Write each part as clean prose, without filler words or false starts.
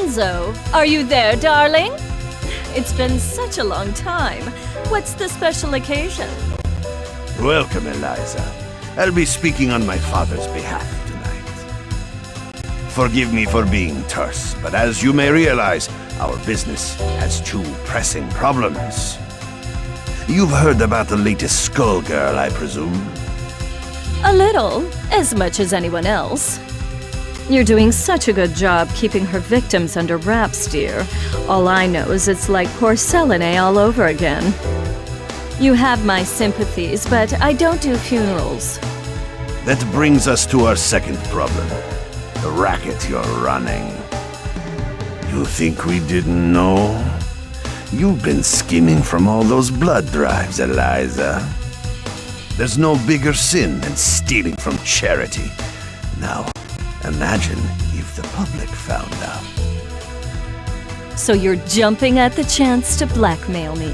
Lorenzo, are you there, darling? It's been such a long time. What's the special occasion? Welcome, Eliza. I'll be speaking on my father's behalf tonight. Forgive me for being terse, but as you may realize, our business has two pressing problems. You've heard about the latest Skullgirl, I presume? A little, as much as anyone else. You're doing such a good job keeping her victims under wraps, dear. All I know is it's like porcelain all over again. You have my sympathies, but I don't do funerals. That brings us to our second problem. The racket you're running. You think we didn't know? You've been skimming from all those blood drives, Eliza. There's no bigger sin than stealing from charity. Now, imagine if the public found out. So you're jumping at the chance to blackmail me.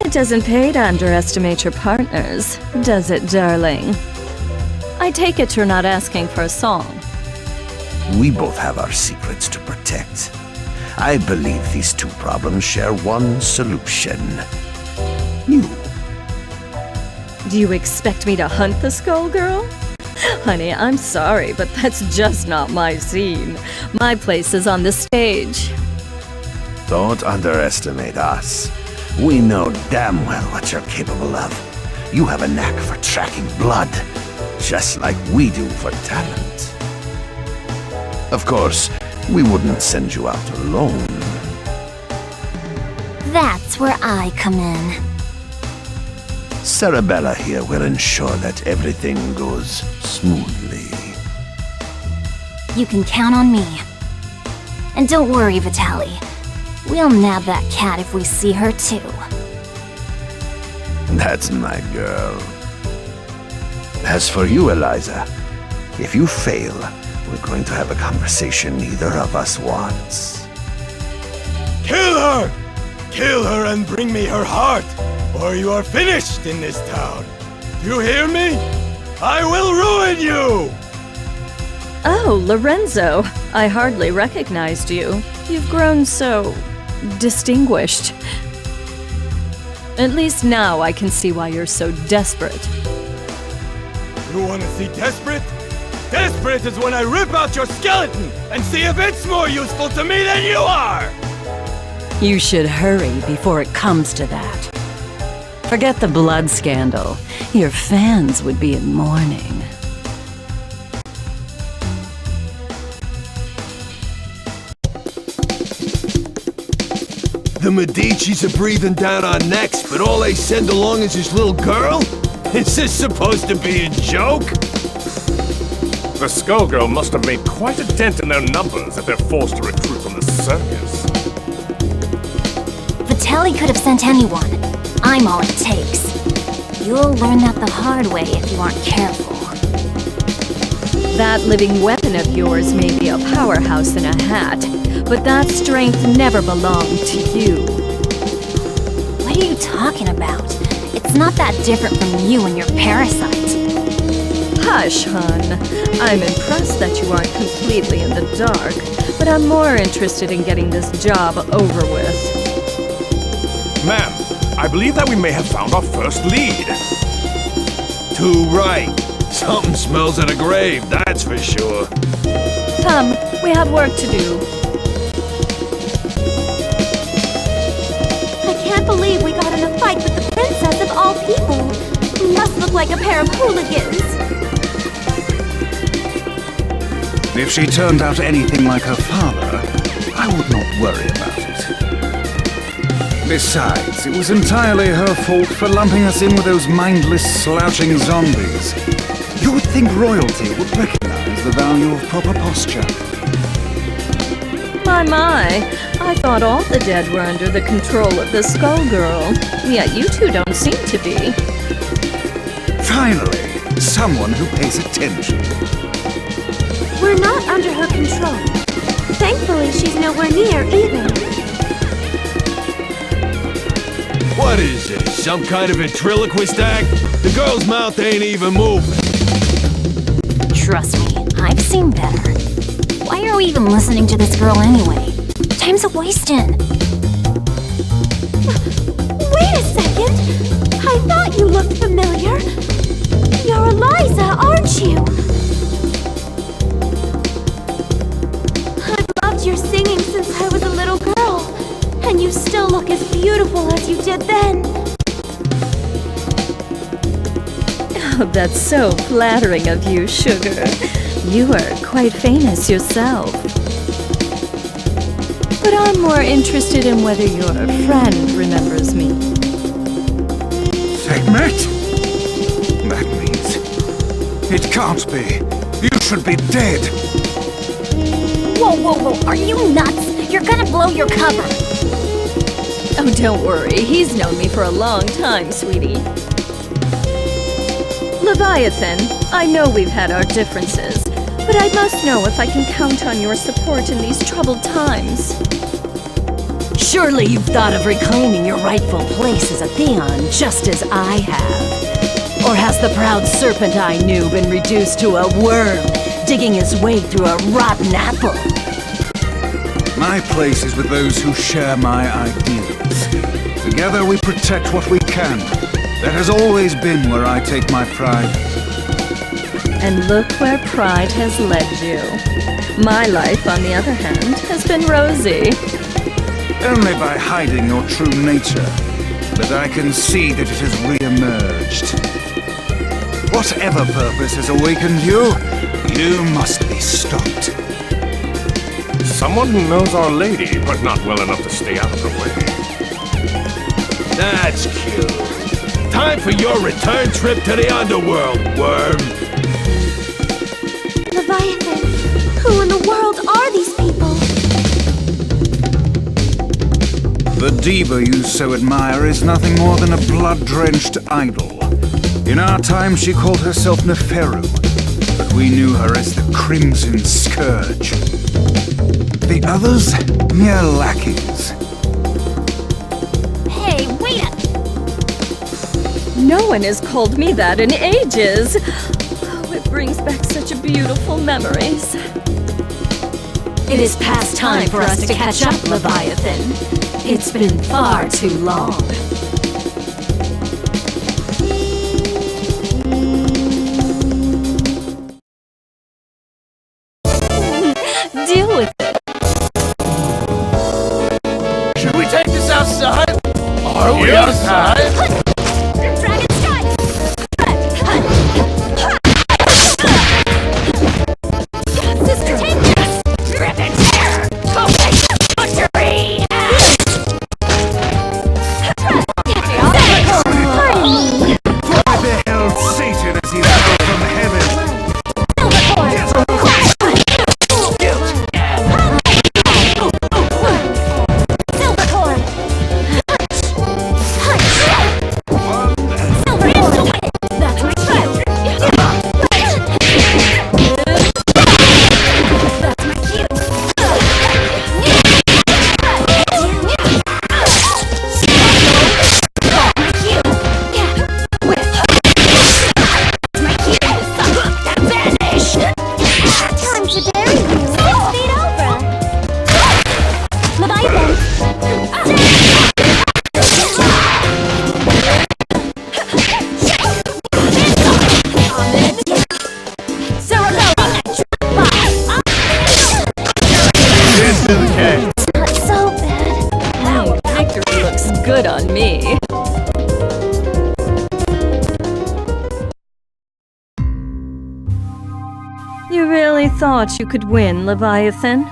It doesn't pay to underestimate your partners, does it, darling? I take it you're not asking for a song. We both have our secrets to protect. I believe these two problems share one solution. You. Do you expect me to hunt the Skullgirl? Honey, I'm sorry, but that's just not my scene. My place is on the stage. Don't underestimate us. We know damn well what you're capable of. You have a knack for tracking blood, just like we do for talent. Of course, we wouldn't send you out alone. That's where I come in. Sarabella here will ensure that everything goes smoothly. You can count on me. And don't worry, Vitaly. We'll nab that cat if we see her too. That's my girl. As for you, Eliza, if you fail, we're going to have a conversation neither of us wants. Kill her! Kill her and bring me her heart, or you are finished in this town. Do you hear me? I will ruin you! Oh, Lorenzo, I hardly recognized you. You've grown so distinguished. At least now I can see why you're so desperate. You want to see desperate? Desperate is when I rip out your skeleton and see if it's more useful to me than you are! You should hurry before it comes to that. Forget the blood scandal. Your fans would be in mourning. The Medici's are breathing down our necks, but all they send along is this little girl? Is this supposed to be a joke? The Skullgirl must have made quite a dent in their numbers if they're forced to recruit from the circus. Vitaly could have sent anyone. I'm all it takes. You'll learn that the hard way if you aren't careful. That living weapon of yours may be a powerhouse in a hat, but that strength never belonged to you. What are you talking about? It's not that different from you and your parasite. Hush, hun. I'm impressed that you aren't completely in the dark, but I'm more interested in getting this job over with. Ma'am, I believe that we may have found our first lead. Too right. Something smells of a grave, that's for sure. Come, we have work to do. I can't believe we got in a fight with the princess of all people. We must look like a pair of hooligans. If she turned out anything like her father, I would not worry about it. Besides, it was entirely her fault for lumping us in with those mindless, slouching zombies. You would think royalty would recognize the value of proper posture. My, I thought all the dead were under the control of the Skullgirl. Yet you two don't seem to be. Finally, someone who pays attention. We're not under her control. Thankfully, she's nowhere near either. What is this, some kind of ventriloquist act? The girl's mouth ain't even moving. Trust me, I've seen better. Why Why are we even listening to this girl anyway? Time's a-wasting. Wait a second! I thought you looked familiar. You're Eliza, aren't you? I've loved your singing since I was a little girl. And you still look as beautiful as you did then. Oh, that's so flattering of you, Sugar. You are quite famous yourself. But I'm more interested in whether your friend remembers me. Sekhmet? That means... It can't be. You should be dead. Whoa, whoa, whoa, are you nuts? You're gonna blow your cover. Oh, don't worry. He's known me for a long time, sweetie. Leviathan, I know we've had our differences, but I must know if I can count on your support in these troubled times. Surely you've thought of reclaiming your rightful place as a Theon, just as I have. Or has the proud serpent I knew been reduced to a worm, digging his way through a rotten apple? My place is with those who share my ideals. Together we protect what we can. That has always been where I take my pride. And look where pride has led you. My life, on the other hand, has been rosy. Only by hiding your true nature, but I can see that it has re-emerged. Whatever purpose has awakened you, you must be stopped. Someone who knows Our Lady, but not well enough to stay out of her way. That's cute. Time for your return trip to the underworld, worm. Leviathan, who in the world are these people? The diva you so admire is nothing more than a blood-drenched idol. In our time, she called herself Neferu, but we knew her as the Crimson Scourge. The others, mere lackeys. Hey, wait up! No one has called me that in ages. Oh, it brings back such beautiful memories. It is past time for us to catch up, Leviathan. It's been far too long. Deal with it. Should we take this outside? Are we outside? Dragon strike! Sister, take this! Rip and tear! Victory! I beheld Satan as he fell from heaven. Good on me. You really thought you could win, Leviathan?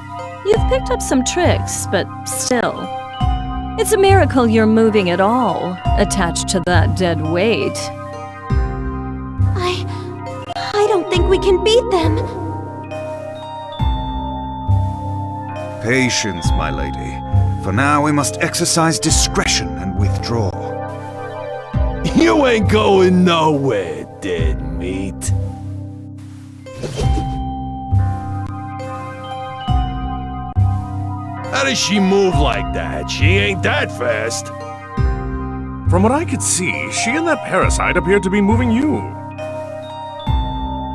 You've picked up some tricks, but still. It's a miracle you're moving at all, attached to that dead weight. I don't think we can beat them. Patience, my lady. For now, we must exercise discretion and withdraw. You ain't going nowhere, dead meat. How does she move like that? She ain't that fast. From what I could see, she and that parasite appeared to be moving you.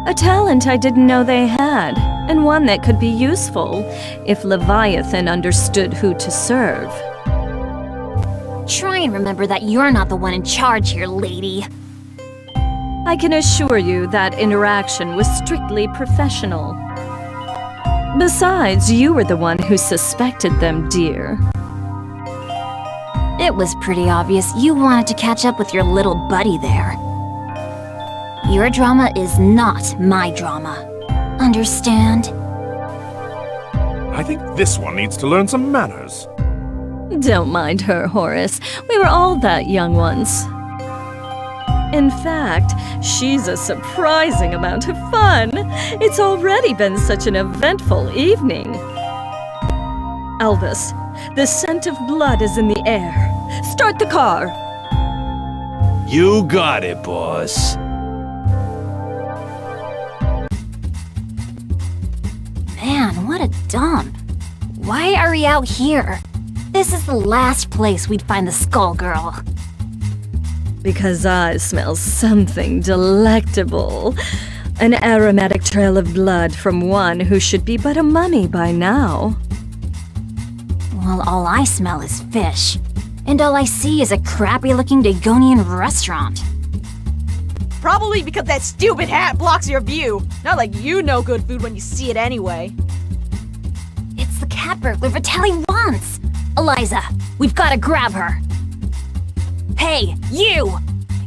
A talent I didn't know they had, and one that could be useful if Leviathan understood who to serve. Try and remember that you're not the one in charge here, lady. I can assure you that interaction was strictly professional. Besides, you were the one who suspected them, dear. It was pretty obvious you wanted to catch up with your little buddy there. Your drama is not my drama. Understand? I think this one needs to learn some manners. Don't mind her, Horace. We were all that young once. In fact, she's a surprising amount of fun. It's already been such an eventful evening. Elvis, the scent of blood is in the air. Start the car! You got it, boss. Man, what a dump. Why are we out here? This is the last place we'd find the Skullgirl. Because I smell something delectable. An aromatic trail of blood from one who should be but a mummy by now. Well, all I smell is fish. And all I see is a crappy-looking Dagonian restaurant. Probably because that stupid hat blocks your view. Not like you know good food when you see it anyway. It's the cat burglar Vitaly wants! Eliza, we've gotta grab her. Hey, you!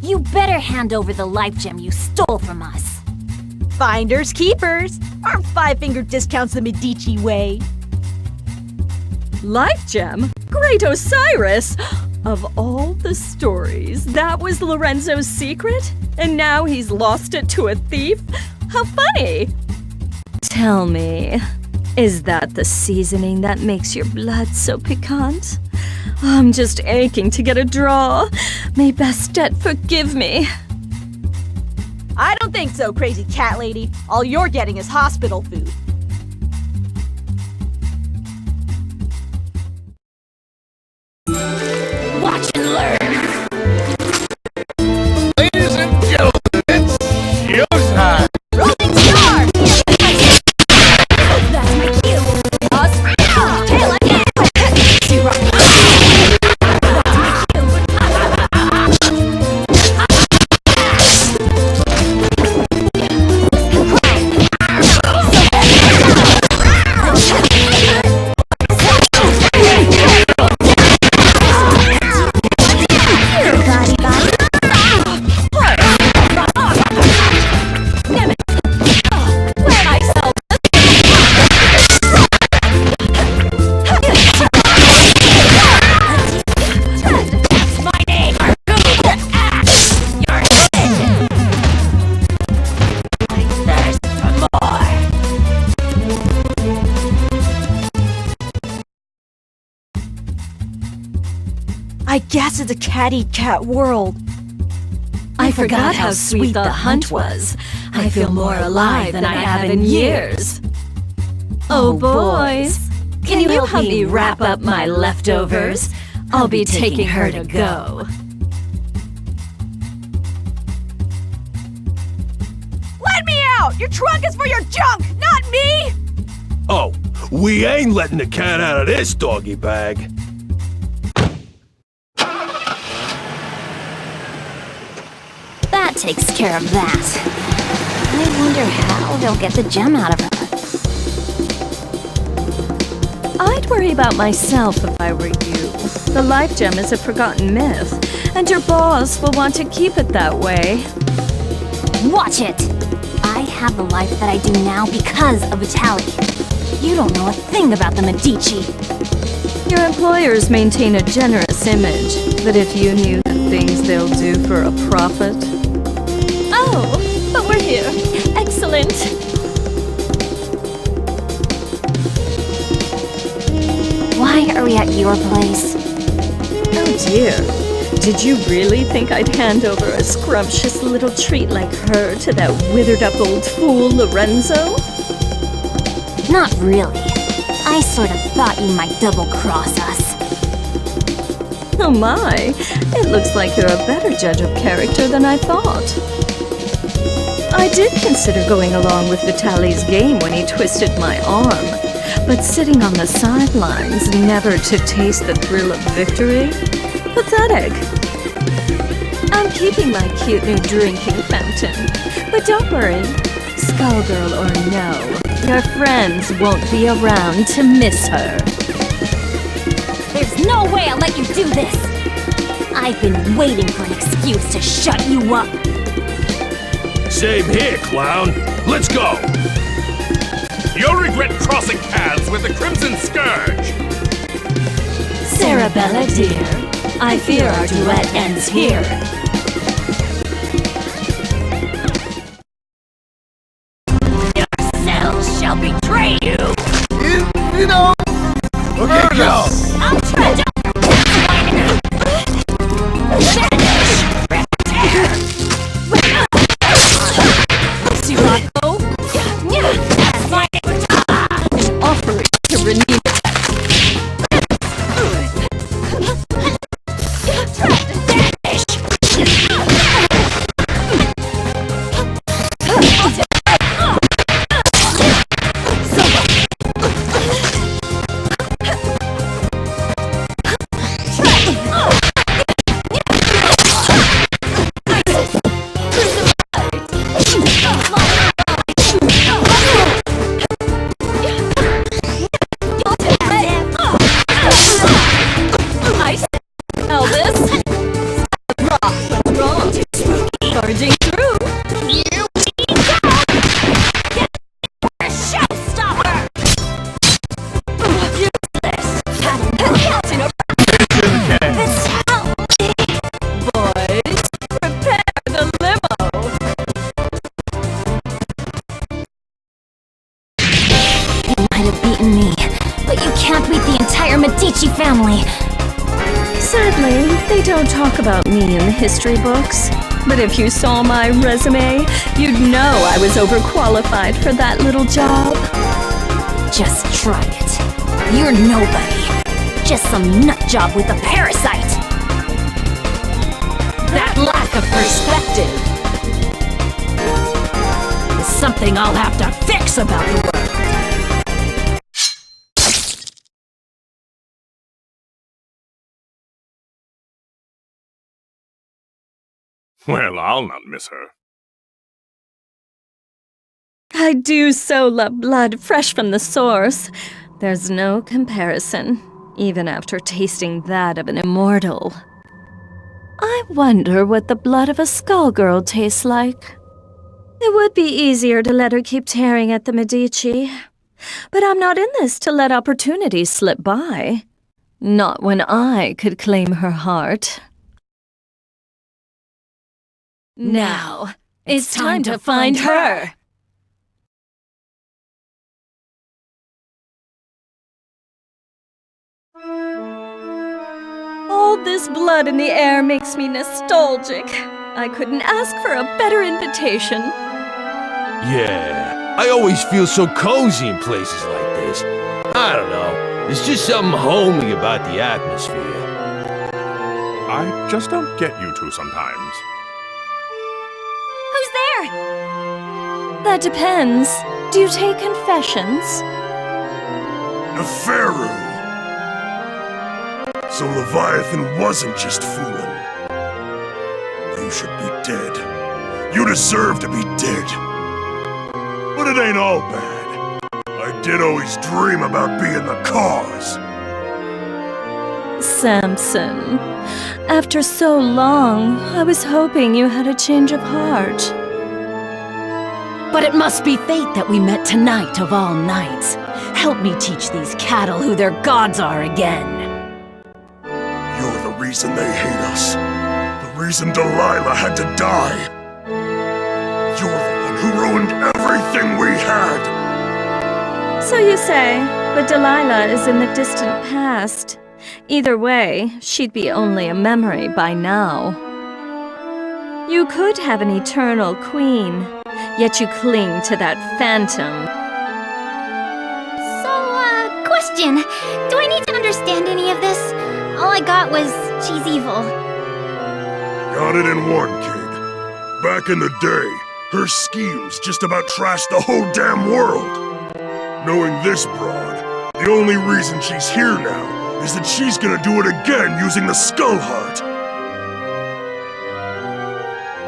You better hand over the life gem you stole from us. Finders keepers. Our 5-finger discounts the Medici way. Life gem? Great Osiris! Of all the stories, that was Lorenzo's secret? And now he's lost it to a thief? How funny! Tell me, is that the seasoning that makes your blood so piquant? I'm just aching to get a draw. May Bastet forgive me. I don't think so, crazy cat lady. All you're getting is hospital food. Watch and learn! Ladies and gentlemen, it's showtime! Rolling star! That's my cue! Tail again! I guess it's a cat-eat-cat world. I forgot how sweet the hunt was. I feel more alive than I have in years. Oh, boys, can you help me wrap up my leftovers? I'll be taking her to go. Let me out! Your trunk is for your junk, not me! Oh, we ain't letting the cat out of this doggy bag. That takes care of that. I wonder how they'll get the gem out of her. I'd worry about myself if I were you. The life gem is a forgotten myth, and your boss will want to keep it that way. Watch it! I have the life that I do now because of Vitaly. You don't know a thing about the Medici. Your employers maintain a generous image, but if you knew the things they'll do for a profit... Oh, but we're here. Excellent. Why are we at your place? Oh dear. Did you really think I'd hand over a scrumptious little treat like her to that withered-up old fool, Lorenzo? Not really. I sort of thought you might double-cross us. Oh my, it looks like you're a better judge of character than I thought. I did consider going along with Vitaly's game when he twisted my arm, but sitting on the sidelines, never to taste the thrill of victory? Pathetic. I'm keeping my cute new drinking fountain, but don't worry, Skullgirl or no, your friends won't be around to miss her. There's no way I'll let you do this! I've been waiting for an excuse to shut you up! Same here, clown. Let's go! You'll regret crossing paths with the Crimson Scourge! Sarabella, dear, I fear our duet ends here. Yourselves shall betray you! You know... Okay, go! I'll try to... Offering to renew. Me, but you can't beat the entire Medici family. Sadly, they don't talk about me in the history books. But if you saw my resume, you'd know I was overqualified for that little job. Just try it. You're nobody. Just some nutjob with a parasite. That lack of perspective is something I'll have to fix about the world. Well, I'll not miss her. I do so love blood fresh from the source. There's no comparison, even after tasting that of an immortal. I wonder what the blood of a Skullgirl tastes like. It would be easier to let her keep tearing at the Medici. But I'm not in this to let opportunities slip by. Not when I could claim her heart. Now, it's time to find her! All this blood in the air makes me nostalgic. I couldn't ask for a better invitation. Yeah, I always feel so cozy in places like this. I don't know, there's just something homely about the atmosphere. I just don't get you two sometimes. Who's there? That depends. Do you take confessions? Neferu! So Leviathan wasn't just fooling. You should be dead. You deserve to be dead. But it ain't all bad. I did always dream about being the cause. Samson, after so long, I was hoping you had a change of heart. But it must be fate that we met tonight of all nights. Help me teach these cattle who their gods are again. You're the reason they hate us. The reason Delilah had to die. You're the one who ruined everything we had. So you say, but Delilah is in the distant past. Either way, she'd be only a memory by now. You could have an eternal queen, yet you cling to that phantom. So, question. Do I need to understand any of this? All I got was, she's evil. Got it in one, kid. Back in the day, Her schemes just about trashed the whole damn world. Knowing this broad, the only reason she's here now is that she's gonna do it again using the Skull Heart.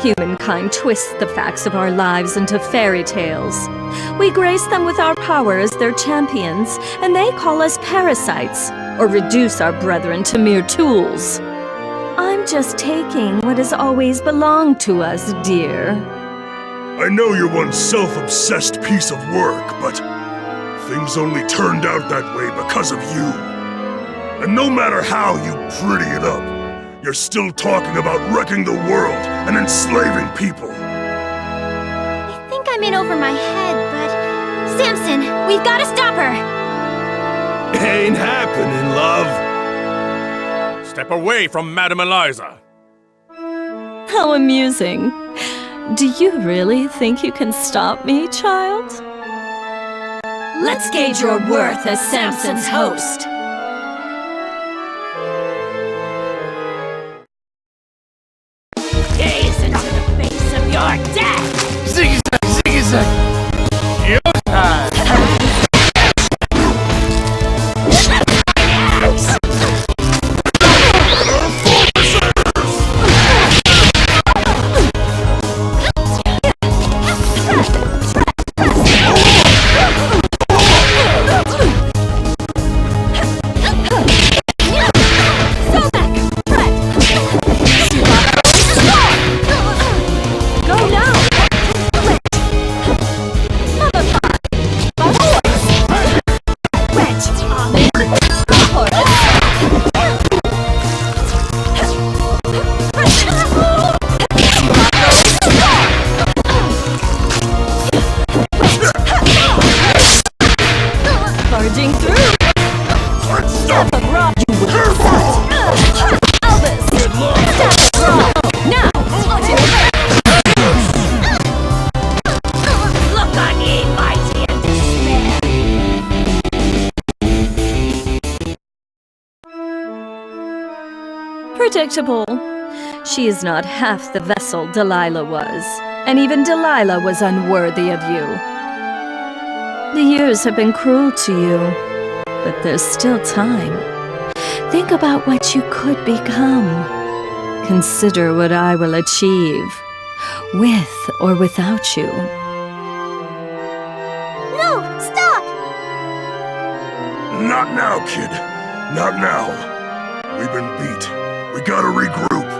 Humankind twists the facts of our lives into fairy tales. We grace them with our power as their champions, and they call us parasites, or reduce our brethren to mere tools. I'm just taking what has always belonged to us, dear. I know you're one self-obsessed piece of work, but things only turned out that way because of you. And no matter how you pretty it up, you're still talking about wrecking the world and enslaving people. I think I'm in over my head, but... Samson, we've got to stop her! Ain't happening, love. Step away from Madame Eliza. How amusing. Do you really think you can stop me, child? Let's gauge your worth as Samson's host. Gaze into the face of your death! Ziggy zag, ziggy zag. Your time. Predictable. She is not half the vessel Delilah was, and even Delilah was unworthy of you. The years have been cruel to you, but there's still time. Think about what you could become. Consider what I will achieve, with or without you. No, stop! Not now, kid. Not now. We've been beat. We gotta regroup.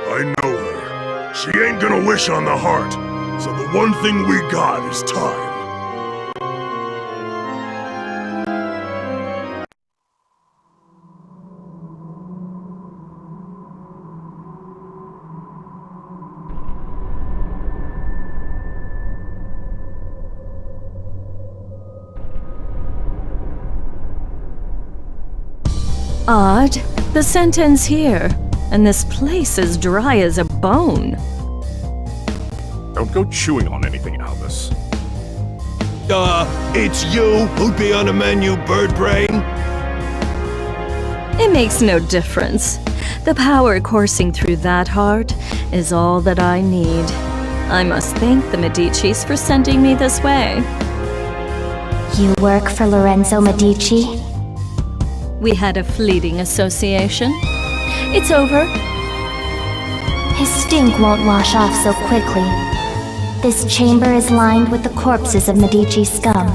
I know her. She ain't gonna wish on the heart, so the one thing we got is time. Odd. The scent ends here, and this place is dry as a bone. Don't go chewing on anything, Albus. It's you who'd be on the menu, bird brain? It makes no difference. The power coursing through that heart is all that I need. I must thank the Medicis for sending me this way. You work for Lorenzo Medici? We had a fleeting association. It's over. His stink won't wash off so quickly. This chamber is lined with the corpses of Medici scum.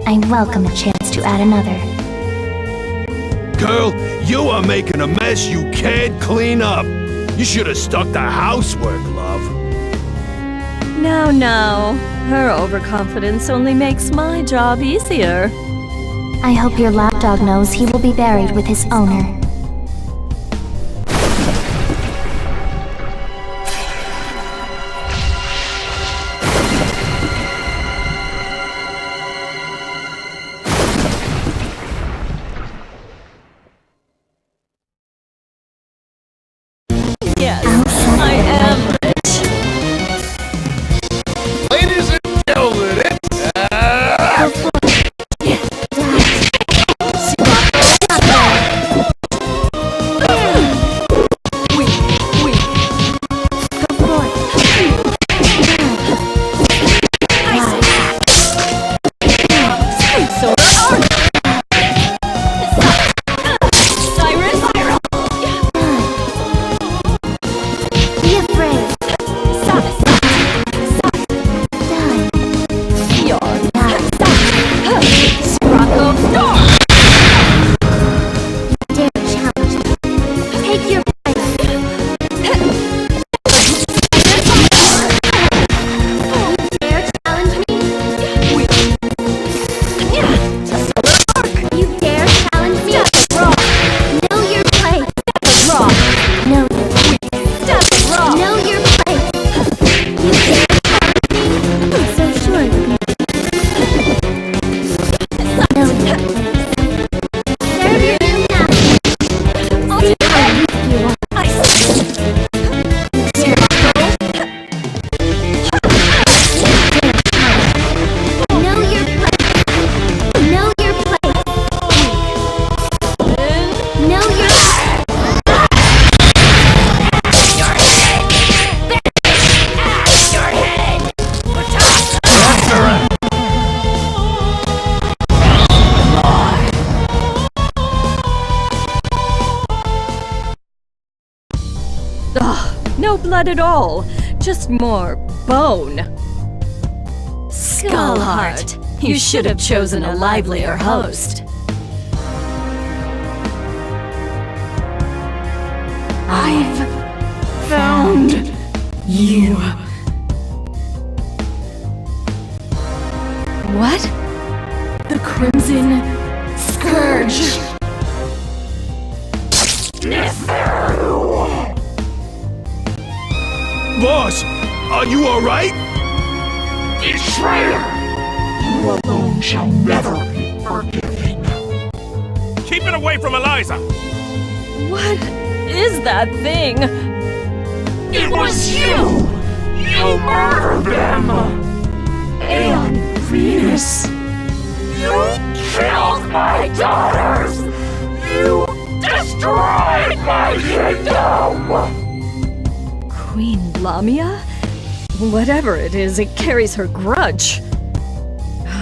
I welcome a chance to add another. Girl, you are making a mess you can't clean up. You should have stuck to housework, love. No. Her overconfidence only makes my job easier. I hope your lapdog knows he will be buried with his owner. Yes, I am rich. Ladies and gentlemen, it's... No blood at all. Just more bone. Skullheart, you should have chosen a livelier host. I've found you. What? The Crimson Scourge. Boss, are you alright? Betrayer! You alone shall never be forgiven. Keep it away from Eliza! What is that thing? It was you! You murdered them! And Venus! You killed my daughters! You destroyed my kingdom! Queen Lamia? Whatever it is, it carries her grudge.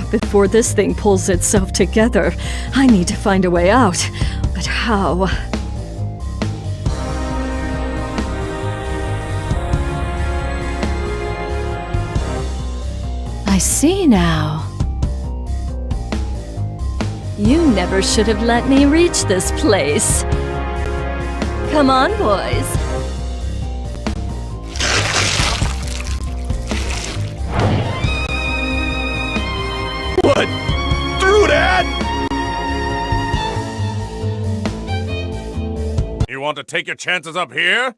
Before this thing pulls itself together, I need to find a way out. But how? I see now. You never should have let me reach this place. Come on, boys. What? Through that? You want to take your chances up here?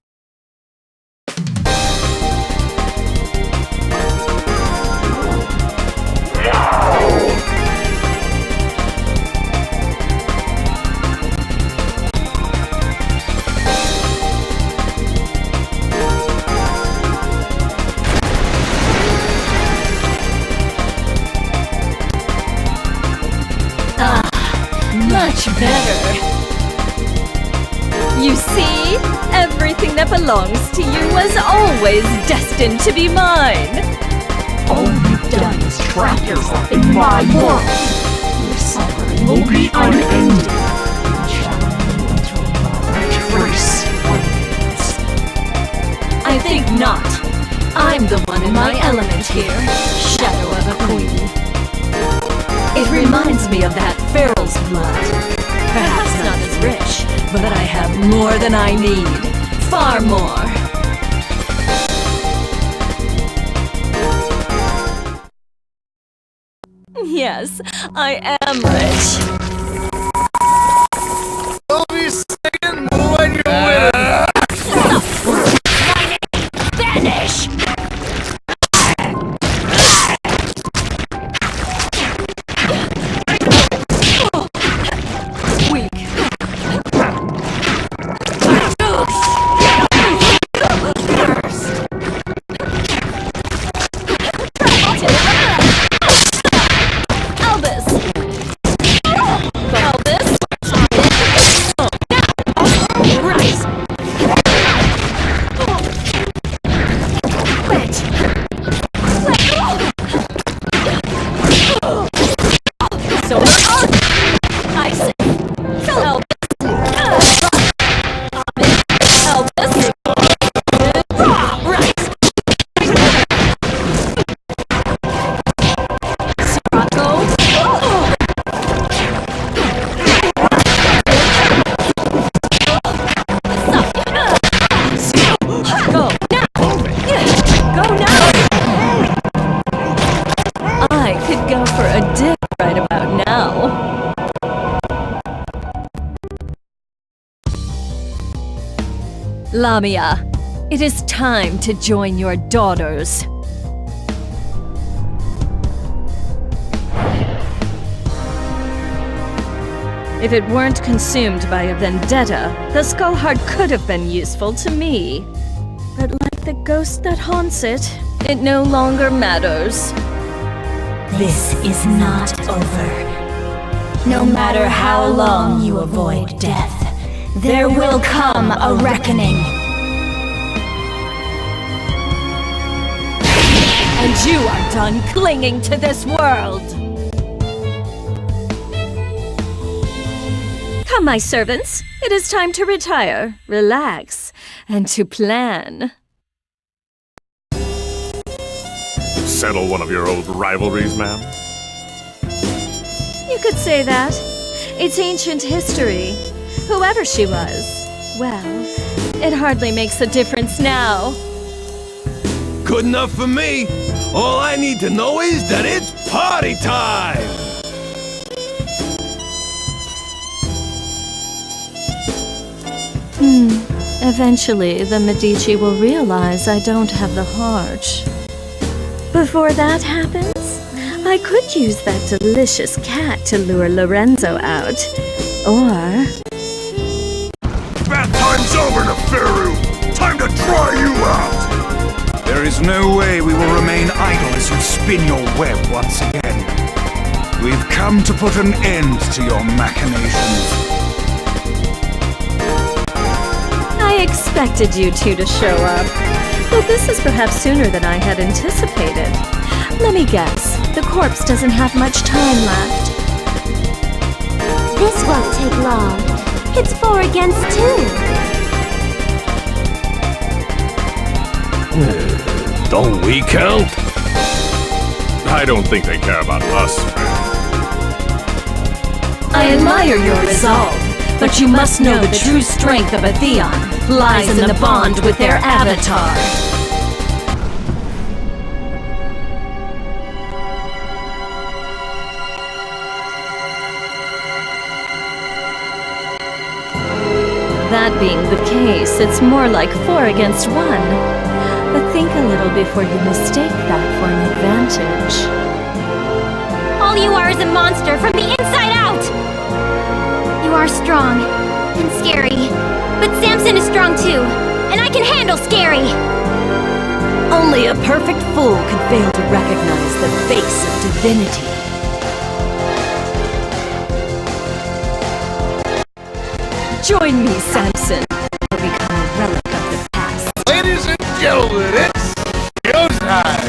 Much better. You see? Everything that belongs to you was always destined to be mine. All you've done is trap yourself in my world. Your suffering will be unending. And shall you until a trace remains. I think not. I'm the one in my element here. Shadow of a queen. It reminds me of that Pharaoh's blood. Perhaps not as rich, but I have more than I need. Far more. Yes, I am rich. You'll be singing when you win. Vanish! Lamia, it is time to join your daughters. If it weren't consumed by a vendetta, the Skullheart could have been useful to me. But like the ghost that haunts it, it no longer matters. This is not over. No matter how long you avoid death, there will come a reckoning. And you are done clinging to this world! Come, my servants. It is time to retire. Relax. and to plan. Settle one of your old rivalries, ma'am? You could say that. It's ancient history. Whoever she was, well, it hardly makes a difference now. Good enough for me. All I need to know is that it's party time! Eventually, the Medici will realize I don't have the heart. Before that happens, I could use that delicious cat to lure Lorenzo out. Or... Bath time's over, Neferu! Time to try you out! There is no way we will remain idle as you spin your web once again. We've come to put an end to your machinations. I expected you two to show up, but this is perhaps sooner than I had anticipated. Let me guess, the corpse doesn't have much time left. This won't take long. It's 4 against 2. Don't we count? I don't think they care about us. I admire your resolve, but you must know the true strength of a Theon lies in the bond with their avatar. That being the case, it's more like 4 against 1. But think a little before you mistake that for an advantage. All you are is a monster from the inside out! You are strong and scary, but Samson is strong too, and I can handle scary! Only a perfect fool could fail to recognize the face of divinity. Join me, Samson, or become a relic of the past. Ladies and gentlemen, it's go time!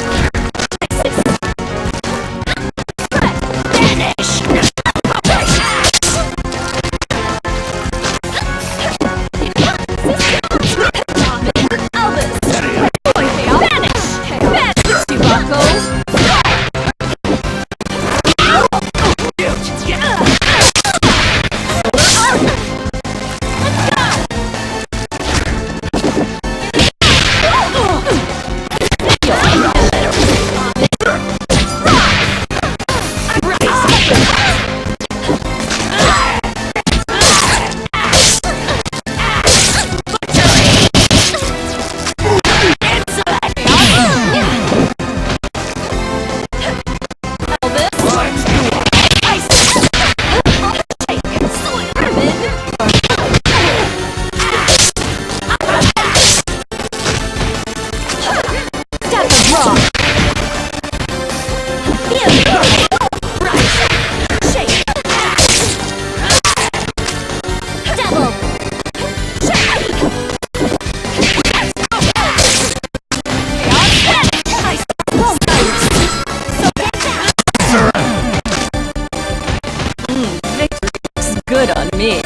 Good on me.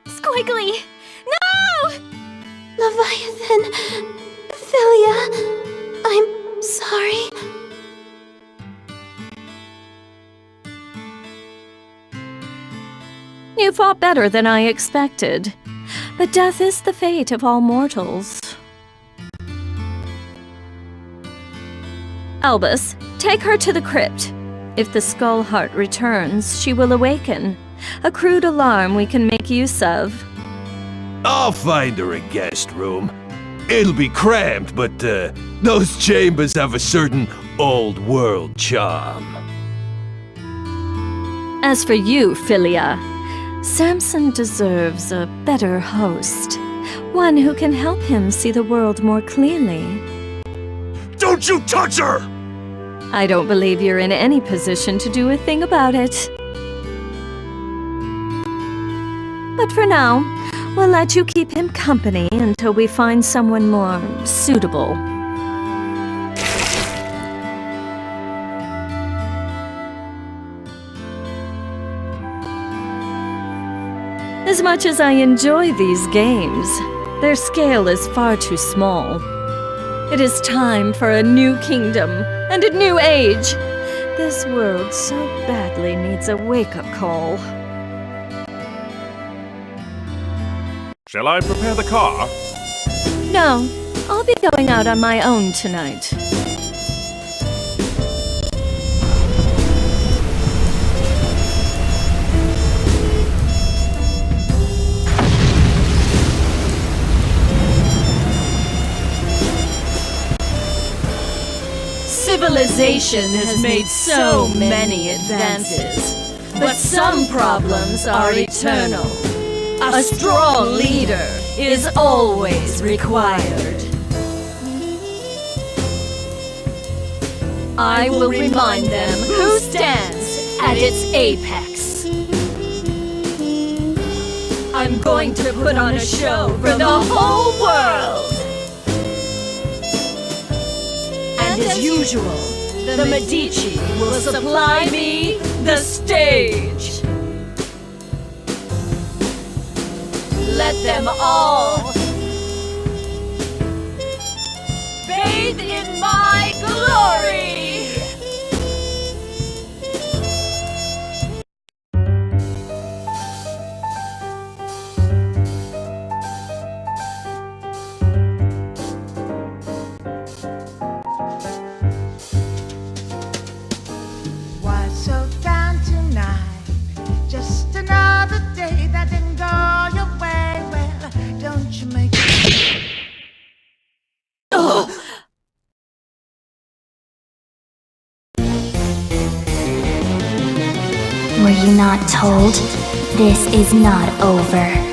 Squiggly! No! Leviathan, Philia, I'm sorry. You fought better than I expected. But death is the fate of all mortals. Albus, take her to the crypt. If the Skull Heart returns, she will awaken. A crude alarm we can make use of. I'll find her a guest room. It'll be cramped, but those chambers have a certain old-world charm. As for you, Philia, Samson deserves a better host. One who can help him see the world more clearly. Don't you touch her! I don't believe you're in any position to do a thing about it. But for now, we'll let you keep him company until we find someone more suitable. As much as I enjoy these games, their scale is far too small. It is time for a new kingdom and a new age. This world so badly needs a wake-up call. Shall I prepare the car? No, I'll be going out on my own tonight. Civilization has made so many advances, but some problems are eternal. A strong leader is always required. I will remind them who stands at its apex. I'm going to put on a show for the whole world. And as usual, the Medici will supply me the stage. Let them all bathe in my glory! Why so down tonight? Just another day that didn't go your way. Well, don't you make it? Were you not told? This is not over.